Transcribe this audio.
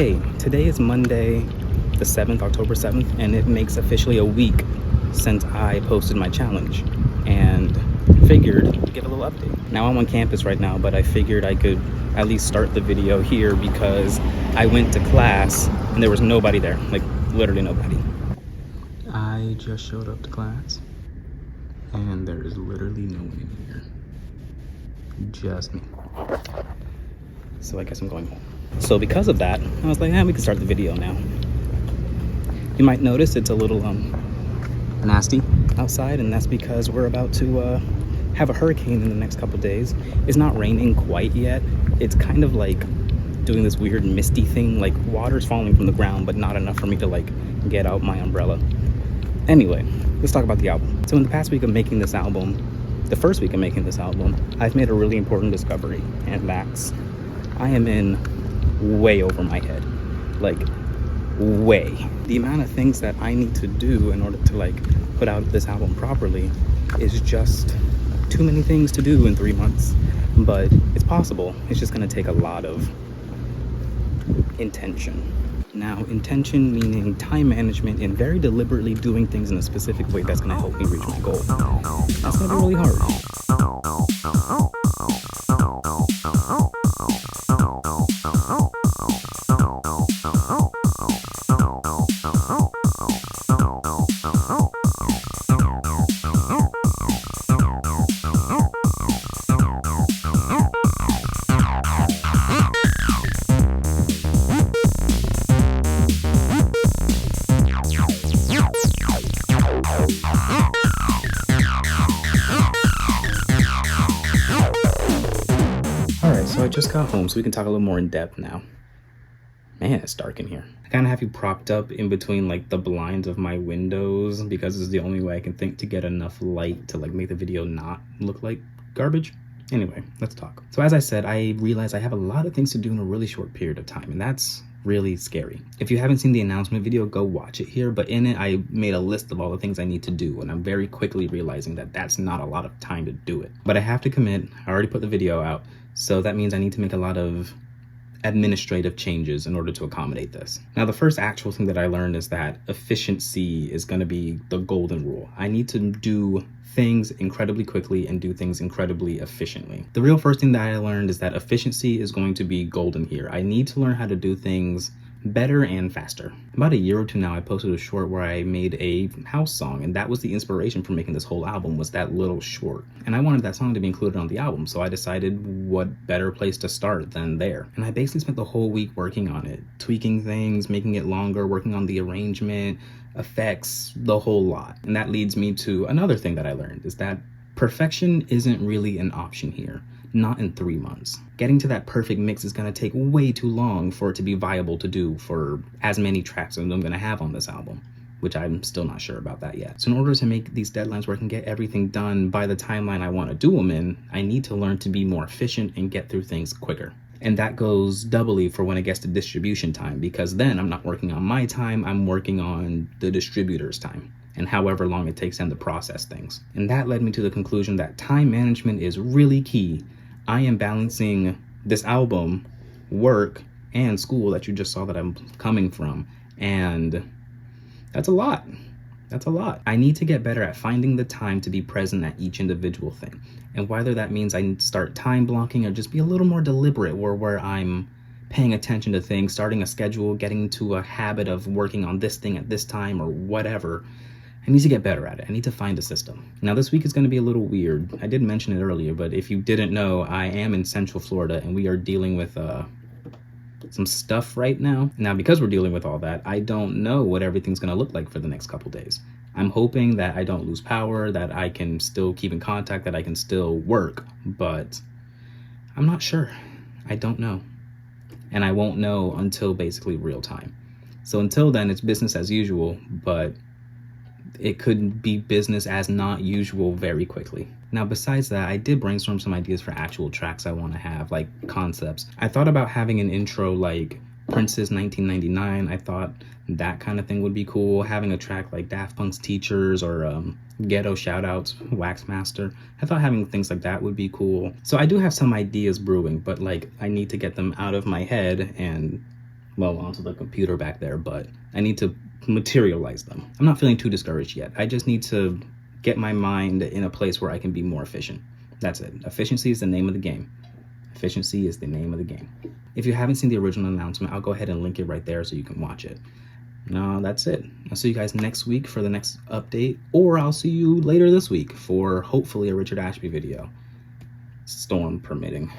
Hey, today is Monday, the 7th, October 7th, and it makes officially a week since I posted my challenge and figured to give a little update. Now I'm on campus right now, but I figured I could at least start the video here because I went to class and there was nobody there, like literally nobody. I just showed up to class and there is literally no one in here, just me. So I guess I'm going home. So because of that, I was like, we can start the video now. You might notice it's a little nasty outside, and that's because we're about to have a hurricane in the next couple days. It's not raining quite yet. It's kind of like doing this weird misty thing, like water's falling from the ground, but not enough for me to like get out my umbrella. Anyway, let's talk about the album. So in the past week of making this album, the first week of making this album, I've made a really important discovery, and that's I am in way over my head, like way. The amount of things that I need to do in order to like put out this album properly is just too many things to do in 3 months, but it's possible. It's just going to take a lot of intention. Now, intention meaning time management and very deliberately doing things in a specific way that's going to help me reach my goal. That's going to be really hard. So I just got home, so we can talk a little more in depth now. Man, it's dark in here. I kind of have you propped up in between like the blinds of my windows because it's the only way I can think to get enough light to like make the video not look like garbage. Anyway, let's talk. So as I said, I realized I have a lot of things to do in a really short period of time, and that's really scary. If you haven't seen the announcement video, go watch it here, but in it I made a list of all the things I need to do, and I'm very quickly realizing that that's not a lot of time to do it. But I have to commit. I already put the video out, so that means I need to make a lot of administrative changes in order to accommodate this. Now, the first actual thing that I learned is that efficiency is going to be the golden rule. I need to do things incredibly quickly and do things incredibly efficiently. The real first thing that I learned is that efficiency is going to be golden here. I need to learn how to do things better and faster. About a year or two now, I posted a short where I made a house song, and that was the inspiration for making this whole album, was that little short. And I wanted that song to be included on the album, so I decided what better place to start than there. And I basically spent the whole week working on it, tweaking things, making it longer, working on the arrangement, effects, the whole lot. And that leads me to another thing that I learned, is that perfection isn't really an option here. Not in 3 months. Getting to that perfect mix is going to take way too long for it to be viable to do for as many tracks as I'm going to have on this album, which I'm still not sure about that yet. So in order to make these deadlines where I can get everything done by the timeline I want to do them in, I need to learn to be more efficient and get through things quicker. And that goes doubly for when it gets to distribution time, because then I'm not working on my time, I'm working on the distributor's time, and however long it takes them to process things. And that led me to the conclusion that time management is really key. I am balancing this album, work, and school that you just saw that I'm coming from, and that's a lot. That's a lot. I need to get better at finding the time to be present at each individual thing. And whether that means I start time blocking or just be a little more deliberate, where I'm paying attention to things, starting a schedule, getting into a habit of working on this thing at this time or whatever, I need to get better at it. I need to find a system. Now, this week is going to be a little weird. I did mention it earlier, but if you didn't know, I am in Central Florida and we are dealing with some stuff right now. Now, because we're dealing with all that, I don't know what everything's going to look like for the next couple days. I'm hoping that I don't lose power, that I can still keep in contact, that I can still work, but I'm not sure. I don't know. And I won't know until basically real time. So until then, it's business as usual, but it could be business as not usual very quickly. Now, besides that, I did brainstorm some ideas for actual tracks I want to have, like concepts. I thought about having an intro like Prince's 1999. I thought that kind of thing would be cool. Having a track like Daft Punk's Teachers or Ghetto Shoutouts, Waxmaster. I thought having things like that would be cool. So I do have some ideas brewing, but like I need to get them out of my head and well, onto the computer back there, but I need to materialize them. I'm not feeling too discouraged yet. I just need to get my mind in a place where I can be more efficient. That's it. Efficiency is the name of the game. Efficiency is the name of the game. If you haven't seen the original announcement, I'll go ahead and link it right there so you can watch it. No, that's it. I'll see you guys next week for the next update, or I'll see you later this week for hopefully a Richard Ashby video, storm permitting.